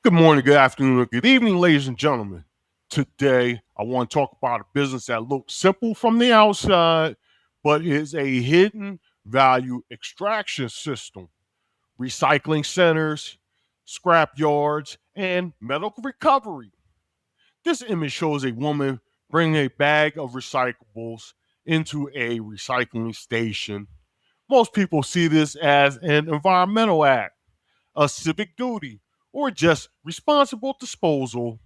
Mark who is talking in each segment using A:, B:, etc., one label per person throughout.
A: Good morning, good afternoon, or good evening, ladies and gentlemen. Today, I want to talk about a business that looks simple from the outside, but is a hidden value extraction system. Recycling centers, scrap yards, and medical recovery. This image shows a woman bringing a bag of recyclables into a recycling station. Most people see this as an environmental act, a civic duty, or just responsible disposal.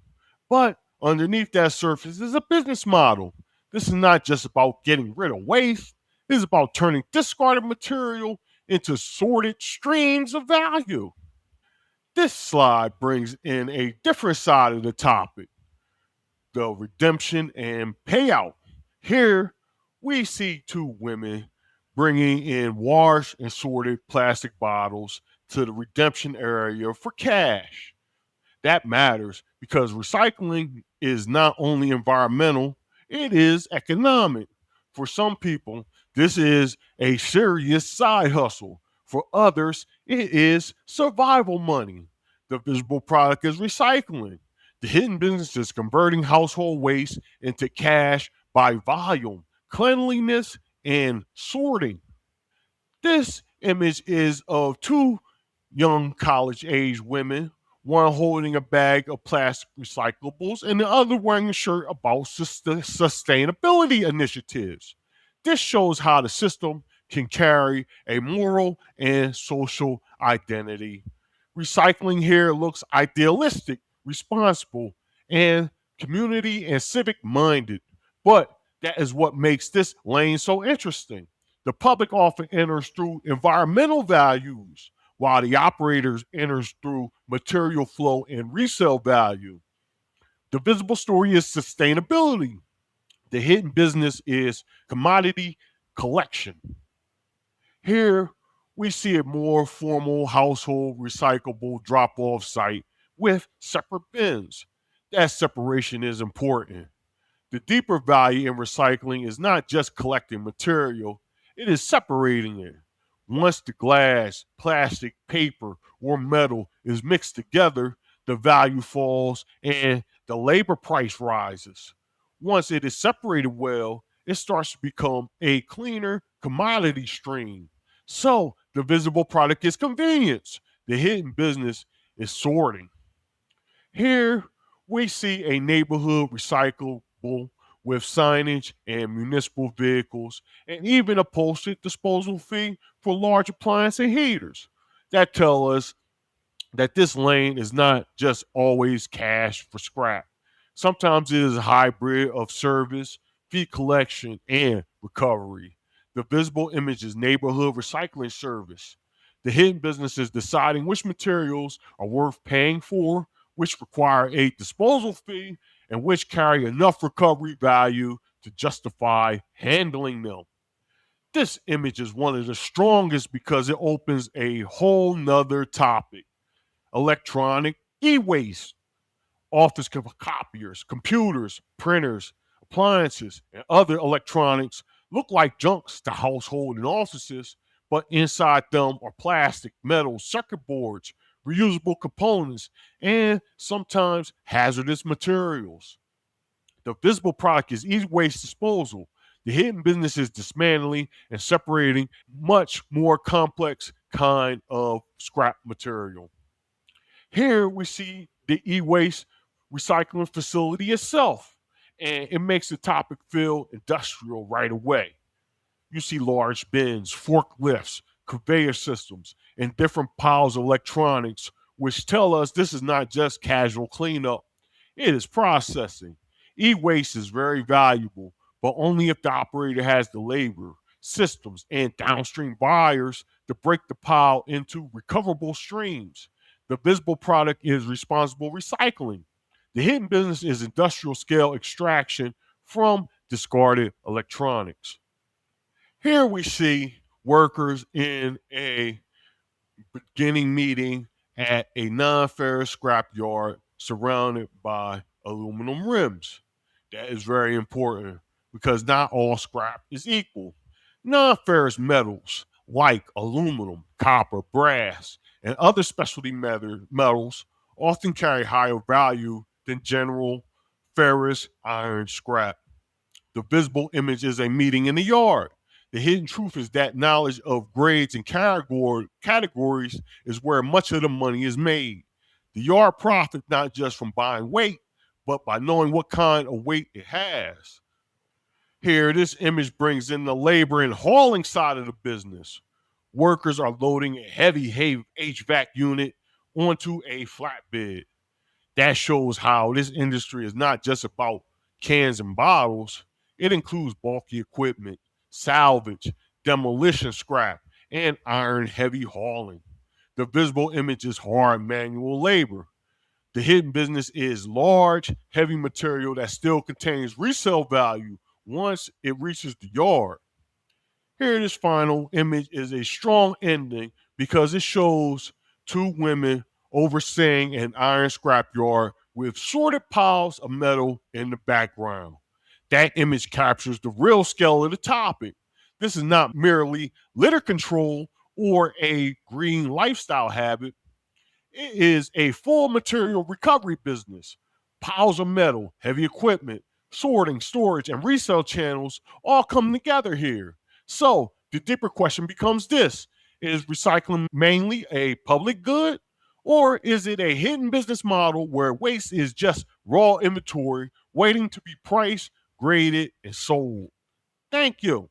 A: But underneath that surface is a business model. This is not just about getting rid of waste, it is about turning discarded material into sorted streams of value. This slide brings in a different side of the topic, the redemption and payout. Here, we see two women bringing in washed and sorted plastic bottles to the redemption area for cash. That matters because recycling is not only environmental, it is economic. For some people, this is a serious side hustle. For others, it is survival money. The visible product is recycling. The hidden business is converting household waste into cash by volume, cleanliness, and sorting. This image is of two young college age women, one holding a bag of plastic recyclables and the other wearing a shirt about sustainability initiatives. This shows how the system can carry a moral and social identity. Recycling here looks idealistic, responsible, and community and civic minded. But that is what makes this lane so interesting. The public often enters through environmental values, while the operators enters through material flow and resale value. The visible story is sustainability. The hidden business is commodity collection. Here, we see a more formal household recyclable drop off site with separate bins. That separation is important. The deeper value in recycling is not just collecting material, it is separating it. Once the glass, plastic, paper, or metal is mixed together, the value falls and the labor price rises. Once it is separated well, it starts to become a cleaner commodity stream. So the visible product is convenience. The hidden business is sorting. Here we see a neighborhood recyclable with signage and municipal vehicles, and even a posted disposal fee for large appliance and heaters. That tell us that this lane is not just always cash for scrap. Sometimes it is a hybrid of service, fee collection, and recovery. The visible image is neighborhood recycling service. The hidden business is deciding which materials are worth paying for, which require a disposal fee, and which carry enough recovery value to justify handling them. This image is one of the strongest because it opens a whole nother topic, electronic e-waste. Office copiers, computers, printers, appliances, and other electronics look like junks to household and offices, but inside them are plastic, metal, circuit boards, reusable components, and sometimes hazardous materials. The visible product is e-waste disposal. The hidden business is dismantling and separating much more complex kind of scrap material. Here we see the e-waste recycling facility itself, and it makes the topic feel industrial right away. You see large bins, forklifts, conveyor systems, and different piles of electronics, which tell us this is not just casual cleanup, it is processing. E waste is very valuable, but only if the operator has the labor, systems, and downstream buyers to break the pile into recoverable streams. The visible product is responsible recycling. The hidden business is industrial scale extraction from discarded electronics. Here we see workers in a beginning meeting at a non-ferrous scrapyard surrounded by aluminum rims. That is very important because not all scrap is equal. Non-ferrous metals like aluminum, copper, brass, and other specialty metals often carry higher value than general ferrous iron scrap. The visible image is a meeting in the yard. The hidden truth is that knowledge of grades and categories is where much of the money is made. The yard profits not just from buying weight, but by knowing what kind of weight it has. Here, this image brings in the labor and hauling side of the business. Workers are loading a heavy HVAC unit onto a flatbed. That shows how this industry is not just about cans and bottles, it includes bulky equipment, salvage, demolition scrap, and iron heavy hauling. The visible image is hard manual labor. The hidden business is large, heavy material that still contains resale value once it reaches the yard. Here, this final image is a strong ending because it shows two women overseeing an iron scrapyard with sorted piles of metal in the background. That image captures the real scale of the topic. This is not merely litter control or a green lifestyle habit. It is a full material recovery business. Piles of metal, heavy equipment, sorting, storage, and resale channels all come together here. So the deeper question becomes this: is recycling mainly a public good? Or is it a hidden business model where waste is just raw inventory waiting to be priced, graded, and sold? Thank you.